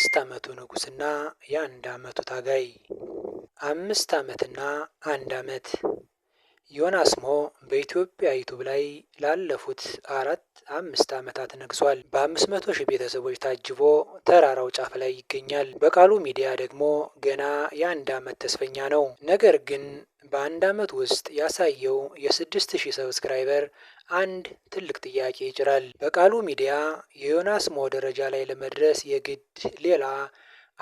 የ5 ዓመቱ ንጉስና የ1 ዓመቱ ታጋይ። 5 ዓመትና 1 ዓመት። ዮናስ ሞ በኢትዮጵያ ዩቱብ ላይ ላለፉት 5 ዓመታት ነግሷል። በ500 ሺህ ቤተሰቦች ታጅቦ ተራራው ጫፍ ላይ ይገኛል። በቃሉ ሚዲያ ደግሞ ገና የ1 ዓመት ተስፈኛ ነው። ነገር ግን በ1 ዓመት ውስጥ ያሳየው የ6000 ሰብስክራይበር አንድ ትልቅ ጥያቄ ይጭራል። በቃሉ ሚዲያ የዮናስ ሞ ደረጃ ላይ ለመድረስ የግድ ሌላ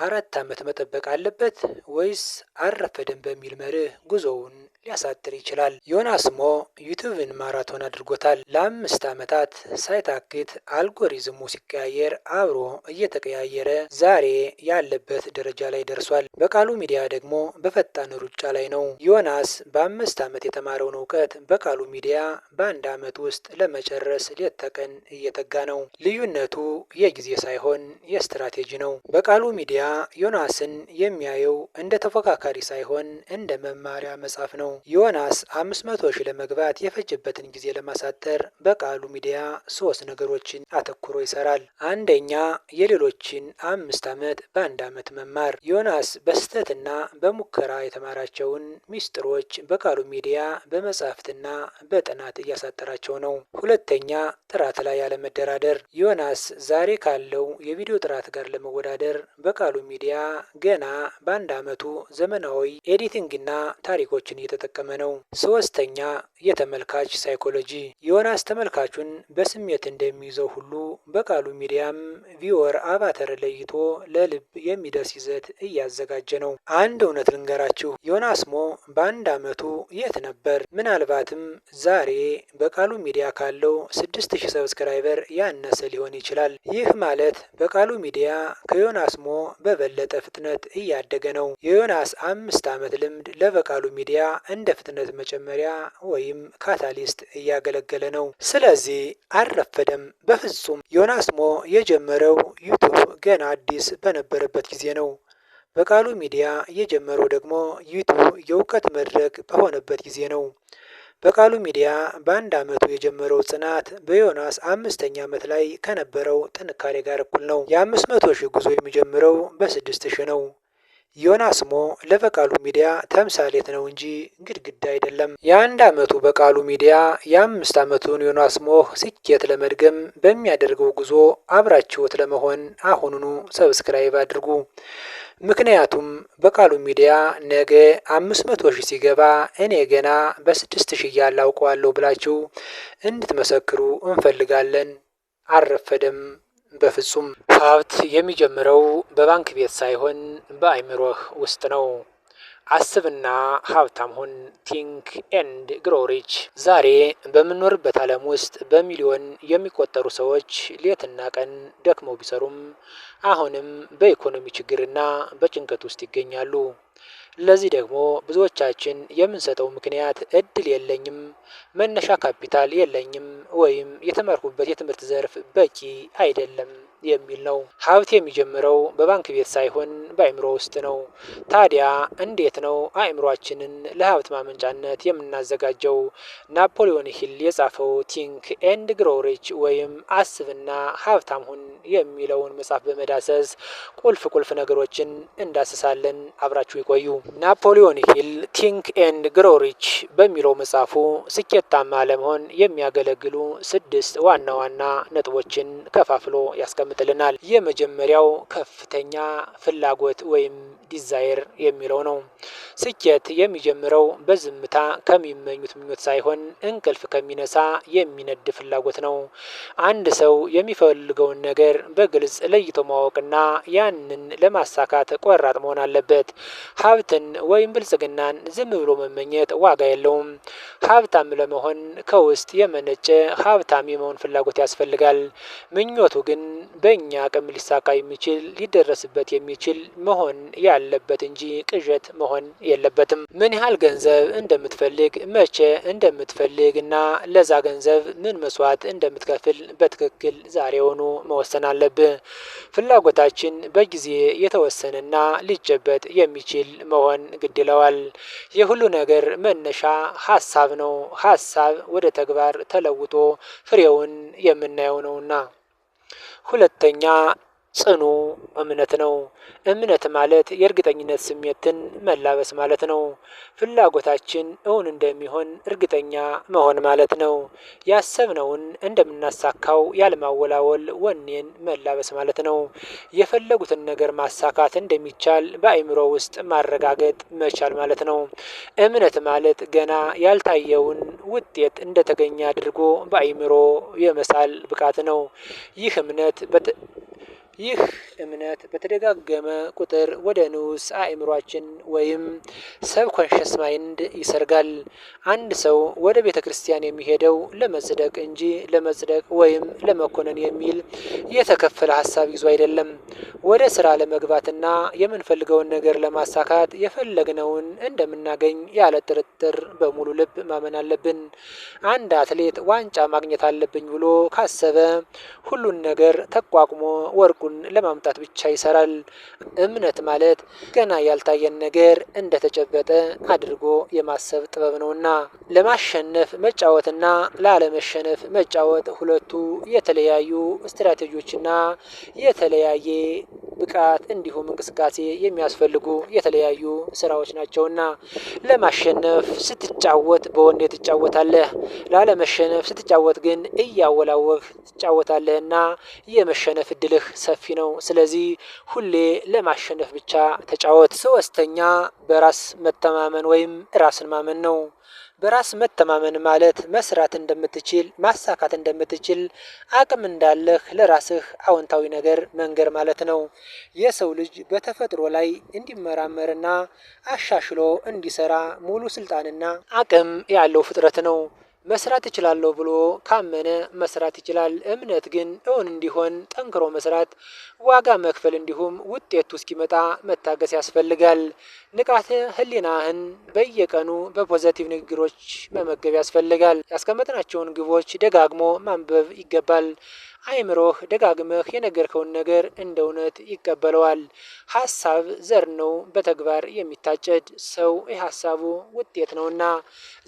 4 ዓመት መጠበቅ አለበት ወይስ አልረፈደም በሚል መርህ ጉዞውን ሊያሳጥር ይችላል? ዮናስ ሞ ዩቲዩብን ማራቶን አድርጎታል። ለ5 ዓመታት ሳይታክት አልጎሪዝሙ ሲቀያየር አብሮ እየተቀያየረ ዛሬ ያለበት ደረጃ ላይ ደርሷል። በቃሉ ሚዲያ ደግሞ በፈጣን ሩጫ ላይ ነው። ዮናስ በ5 ዓመት የተማረውን እውቀት በቃሉ ሚዲያ በ1 ዓመት ውስጥ ለመጨረስ ሌት ተቀን እየተጋ ነው። ልዩነቱ የጊዜ ሳይሆን የስትራቴጂ ነው። በቃሉ ሚዲያ ዮናስን የሚያየው እንደ ተፎካካሪ ሳይሆን እንደ መማሪያ መጽሐፍ ነው። ዮናስ 500 ሺህ ለመግባት የፈጀበትን ጊዜ ለማሳጠር በቃሉ ሚዲያ 3 ነገሮችን አተኩሮ ይሰራል። አንደኛ፣ የሌሎችን 5 ዓመት በ1 ዓመት መማር። ዮናስ በስህተትና በሙከራ የተማራቸውን ሚስጥሮች በቃሉ ሚዲያ በመጻሕፍትና በጥናት እያሳጠራቸው ነው። ሁለተኛ፣ ጥራት ላይ ያለመደራደር። ዮናስ ዛሬ ካለው የቪዲዮ ጥራት ጋር ለመወዳደር በቃሉ ሚዲያ ገና በ1 ዓመቱ ዘመናዊ ኤዲቲንግና ታሪኮችን እየተጠቀመ ነው። ሶስተኛ፣ የተመልካች ሳይኮሎጂ። ዮናስ ተመልካቹን በስሜት እንደሚይዘው ሁሉ በቃሉ ሚዲያም ቪወር አቫተር ለይቶ ለልብ የሚደርስ ይዘት እያዘጋጀ ነው። አንድ እውነት ልንገራችሁ፣ ዮናስ ሞ በ1 ዓመቱ የት ነበር? ምናልባትም ዛሬ በቃሉ ሚዲያ ካለው 6000 ሰብስክራይበር ያነሰ ሊሆን ይችላል። ይህ ማለት በቃሉ ሚዲያ ከዮናስ ሞ በበለጠ ፍጥነት እያደገ ነው። የዮናስ 5 ዓመት ልምድ ለበቃሉ ሚዲያ እንደ ፍጥነት መጨመሪያ ወይም ካታሊስት እያገለገለ ነው። ስለዚህ አልረፈደም በፍጹም። ዮናስ ሞ የጀመረው ዩቱብ ገና አዲስ በነበረበት ጊዜ ነው። በቃሉ ሚዲያ የጀመረው ደግሞ ዩቱብ የእውቀት መድረክ በሆነበት ጊዜ ነው። በቃሉ ሚዲያ በ1 ዓመቱ የጀመረው ጽናት በዮናስ 5ኛ ዓመት ላይ ከነበረው ጥንካሬ ጋር እኩል ነው። የ500 ሺህ ጉዞ የሚጀምረው በ6000 ነው። ዮናስ ሞ ለበቃሉ ሚዲያ ተምሳሌት ነው እንጂ ግድግዳ አይደለም። የ1 ዓመቱ በቃሉ ሚዲያ የ5 ዓመቱን ዮናስ ሞ ስኬት ለመድገም በሚያደርገው ጉዞ አብራችሁት ለመሆን አሁኑኑ ሰብስክራይብ አድርጉ። ምክንያቱም በቃሉ ሚዲያ ነገ 500 ሺህ ሲገባ እኔ ገና በ6000 እያለ አውቀዋለሁ ብላችሁ እንድትመሰክሩ እንፈልጋለን። አልረፈደም በፍጹም። ሀብት የሚጀምረው በባንክ ቤት ሳይሆን በአእምሮህ ውስጥ ነው። አስብና ሀብታም ሁን። ቲንክ ኤንድ ግሮው ሪች። ዛሬ በምንኖርበት ዓለም ውስጥ በሚሊዮን የሚቆጠሩ ሰዎች ሌትና ቀን ደክመው ቢሰሩም አሁንም በኢኮኖሚ ችግርና በጭንቀት ውስጥ ይገኛሉ። ለዚህ ደግሞ ብዙዎቻችን የምንሰጠው ምክንያት እድል የለኝም፣ መነሻ ካፒታል የለኝም፣ ወይም የተማርኩበት የትምህርት ዘርፍ በቂ አይደለም የሚል ነው። ሀብት የሚጀምረው በባንክ ቤት ሳይሆን በአእምሮ ውስጥ ነው። ታዲያ እንዴት ነው አእምሯችንን ለሀብት ማመንጫነት የምናዘጋጀው? ናፖሊዮን ሂል የጻፈው ቲንክ ኤንድ ግሮው ሪች ወይም አስብና ሀብታም ሁን የሚለውን መጽሐፍ በመዳሰስ ቁልፍ ነገሮችን እንዳስሳለን። አብራችሁ ይቆዩ። ናፖሊዮን ሂል ቲንክ ኤንድ ግሮው ሪች በሚለው መጽሐፉ ስኬታማ ለመሆን የሚያገለግሉ 6 ዋና ነጥቦችን ከፋፍሎ ያስቀምጥልናል። የመጀመሪያው ከፍተኛ ፍላጎት ወይም ዲዛይር የሚለው ነው። ስኬት የሚጀምረው በዝምታ ከሚመኙት ምኞት ሳይሆን እንቅልፍ ከሚነሳ የሚነድ ፍላጎት ነው። አንድ ሰው የሚፈልገውን ነገር በግልጽ ለይቶ ማወቅና ያንን ለማሳካት ቆራጥ መሆን አለበት። ሀብትን ወይም ብልጽግናን ዝም ብሎ መመኘት ዋጋ የለውም። ሀብታም ለመሆን ከውስጥ የመነጨ ሀብታም የመሆን ፍላጎት ያስፈልጋል። ምኞቱ ግን በእኛ አቅም ሊሳካ የሚችል ሊደረስበት የሚችል መሆን ያለበት እንጂ ቅዠት መሆን የለበትም። ምን ያህል ገንዘብ እንደምትፈልግ፣ መቼ እንደምትፈልግ እና ለዛ ገንዘብ ምን መስዋዕት እንደምትከፍል በትክክል ዛሬውኑ መወሰን አለብህ። ፍላጎታችን በጊዜ የተወሰነና ሊጨበጥ የሚችል መሆን ግድ ይለዋል። የሁሉ ነገር መነሻ ሀሳብ ነው። ሀሳብ ወደ ተግባር ተለውጦ ፍሬውን የምናየው ነውና። ሁለተኛ ጽኑ እምነት ነው። እምነት ማለት የእርግጠኝነት ስሜትን መላበስ ማለት ነው። ፍላጎታችን እውን እንደሚሆን እርግጠኛ መሆን ማለት ነው። ያሰብነውን እንደምናሳካው ያለማወላወል ወኔን መላበስ ማለት ነው። የፈለጉትን ነገር ማሳካት እንደሚቻል በአእምሮ ውስጥ ማረጋገጥ መቻል ማለት ነው። እምነት ማለት ገና ያልታየውን ውጤት እንደተገኘ አድርጎ በአእምሮ የመሳል ብቃት ነው። ይህ እምነት ይህ እምነት በተደጋገመ ቁጥር ወደ ንዑስ አእምሯችን ወይም ሰብኮንሽስ ማይንድ ይሰርጋል። አንድ ሰው ወደ ቤተ ክርስቲያን የሚሄደው ለመጽደቅ እንጂ ለመጽደቅ ወይም ለመኮነን የሚል የተከፈለ ሀሳብ ይዞ አይደለም። ወደ ስራ ለመግባትና የምንፈልገውን ነገር ለማሳካት የፈለግነውን እንደምናገኝ ያለ ጥርጥር በሙሉ ልብ ማመን አለብን። አንድ አትሌት ዋንጫ ማግኘት አለብኝ ብሎ ካሰበ ሁሉን ነገር ተቋቁሞ ወርቁን ለማምጣት ብቻ ይሰራል። እምነት ማለት ገና ያልታየን ነገር እንደተጨበጠ አድርጎ የማሰብ ጥበብ ነውና። ለማሸነፍ መጫወትና ላለመሸነፍ መጫወት ሁለቱ የተለያዩ ስትራቴጂዎችና የተለያየ ብቃት እንዲሁም እንቅስቃሴ የሚያስፈልጉ የተለያዩ ስራዎች ናቸውና። ለማሸነፍ ስትጫወት በወኔ ትጫወታለህ። ላለመሸነፍ ስትጫወት ግን እያወላወልህ ትጫወታለህና የመሸነፍ እድልህ ሰፊ ነው። ስለዚህ ሁሌ ለማሸነፍ ብቻ ተጫወት። ሶስተኛ በራስ መተማመን ወይም ራስን ማመን ነው። በራስ መተማመን ማለት መስራት እንደምትችል ማሳካት እንደምትችል አቅም እንዳለህ ለራስህ አዎንታዊ ነገር መንገር ማለት ነው። የሰው ልጅ በተፈጥሮ ላይ እንዲመራመርና አሻሽሎ እንዲሰራ ሙሉ ስልጣንና አቅም ያለው ፍጥረት ነው። መስራት እችላለሁ ብሎ ካመነ መስራት ይችላል። እምነት ግን እውን እንዲሆን ጠንክሮ መስራት ዋጋ መክፈል እንዲሁም ውጤቱ እስኪመጣ መታገስ ያስፈልጋል። ንቃተ ህሊናህን በየቀኑ በፖዘቲቭ ንግግሮች መመገብ ያስፈልጋል። ያስቀመጥናቸውን ግቦች ደጋግሞ ማንበብ ይገባል። አእምሮህ ደጋግመህ የነገርከውን ነገር እንደ እውነት ይቀበለዋል። ሀሳብ ዘር ነው በተግባር የሚታጨድ ሰው የሀሳቡ ውጤት ነውና።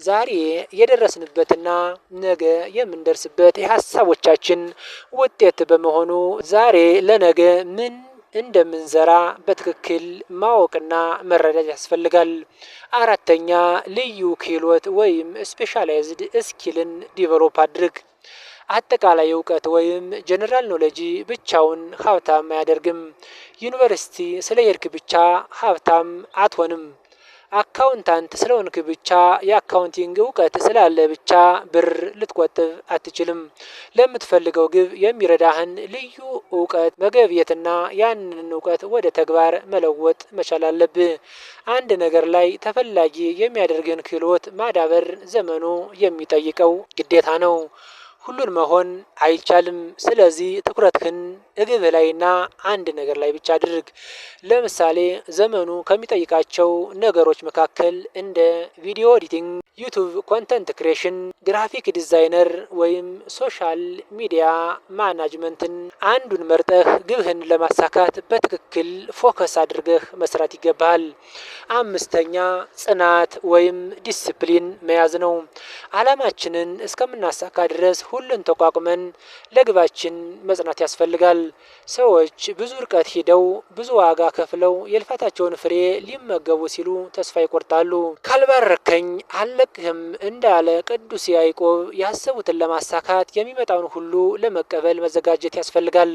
ዛሬ የደረስንበትና ነገ የምንደርስበት የሀሳቦቻችን ውጤት በመሆኑ ዛሬ ለነገ ምን እንደምንዘራ በትክክል ማወቅና መረዳት ያስፈልጋል። አራተኛ ልዩ ክህሎት ወይም ስፔሻላይዝድ ስኪልን ዲቨሎፕ አድርግ። አጠቃላይ እውቀት ወይም ጀነራል ኖሌጅ ብቻውን ሀብታም አያደርግም። ዩኒቨርሲቲ ስለሄድክ ብቻ ሀብታም አትሆንም። አካውንታንት ስለሆንክ ብቻ የአካውንቲንግ እውቀት ስላለ ብቻ ብር ልትቆጥብ አትችልም። ለምትፈልገው ግብ የሚረዳህን ልዩ እውቀት መገብየትና ያንን እውቀት ወደ ተግባር መለወጥ መቻል አለብህ። አንድ ነገር ላይ ተፈላጊ የሚያደርግን ክህሎት ማዳበር ዘመኑ የሚጠይቀው ግዴታ ነው። ሁሉን መሆን አይቻልም። ስለዚህ ትኩረትህን ግብህ ላይና አንድ ነገር ላይ ብቻ አድርግ። ለምሳሌ ዘመኑ ከሚጠይቃቸው ነገሮች መካከል እንደ ቪዲዮ ኤዲቲንግ፣ ዩቱብ ኮንተንት ክሬሽን፣ ግራፊክ ዲዛይነር ወይም ሶሻል ሚዲያ ማናጅመንትን አንዱን መርጠህ ግብህን ለማሳካት በትክክል ፎከስ አድርገህ መስራት ይገባሃል። አምስተኛ ጽናት ወይም ዲስፕሊን መያዝ ነው። አላማችንን እስከምናሳካ ድረስ ሁሉን ተቋቁመን ለግባችን መጽናት ያስፈልጋል። ሰዎች ብዙ ርቀት ሂደው ብዙ ዋጋ ከፍለው የልፋታቸውን ፍሬ ሊመገቡ ሲሉ ተስፋ ይቆርጣሉ። ካልባረከኝ አልለቅህም እንዳለ ቅዱስ ያዕቆብ ያሰቡትን ለማሳካት የሚመጣውን ሁሉ ለመቀበል መዘጋጀት ያስፈልጋል።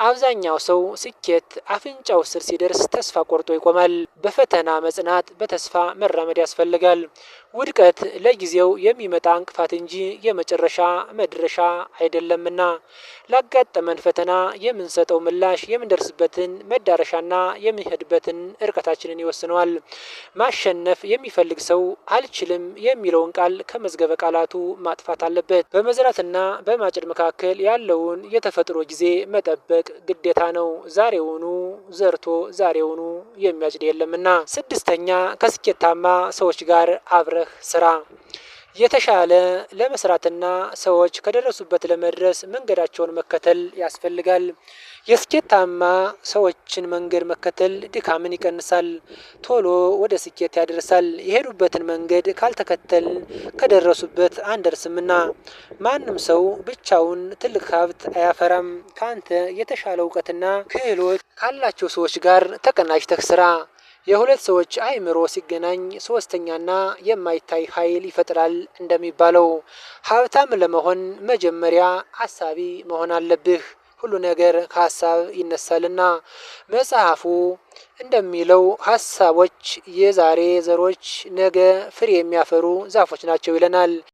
አብዛኛው ሰው ስኬት አፍንጫው ስር ሲደርስ ተስፋ ቆርጦ ይቆማል። በፈተና መጽናት፣ በተስፋ መራመድ ያስፈልጋል። ውድቀት ለጊዜው የሚመጣ እንቅፋት እንጂ የመጨረሻ መድረሻ አይደለምና ላጋጠመን ፈተና የምንሰጠው ምላሽ የምንደርስበትን መዳረሻና የምንሄድበትን ርቀታችንን ይወስነዋል። ማሸነፍ የሚፈልግ ሰው አልችልም የሚለውን ቃል ከመዝገበ ቃላቱ ማጥፋት አለበት። በመዝራትና በማጨድ መካከል ያለውን የተፈጥሮ ጊዜ መጠበቅ ግዴታ ነው። ዛሬውኑ ዘርቶ ዛሬውኑ የሚያጭድ የለምና። ስድስተኛ ከስኬታማ ሰዎች ጋር አብረህ ስራ። የተሻለ ለመስራትና ሰዎች ከደረሱበት ለመድረስ መንገዳቸውን መከተል ያስፈልጋል። የስኬታማ ሰዎችን መንገድ መከተል ድካምን ይቀንሳል፣ ቶሎ ወደ ስኬት ያደርሳል። የሄዱበትን መንገድ ካልተከተልን ከደረሱበት አንደርስምና። ማንም ሰው ብቻውን ትልቅ ሀብት አያፈራም። ካንተ የተሻለ እውቀትና ክህሎት ካላቸው ሰዎች ጋር ተቀናጅተህ ስራ። የሁለት ሰዎች አእምሮ ሲገናኝ ሶስተኛና የማይታይ ኃይል ይፈጥራል እንደሚባለው ሀብታም ለመሆን መጀመሪያ አሳቢ መሆን አለብህ። ሁሉ ነገር ከሀሳብ ይነሳልና መጽሐፉ እንደሚለው ሀሳቦች የዛሬ ዘሮች ነገ ፍሬ የሚያፈሩ ዛፎች ናቸው ይለናል።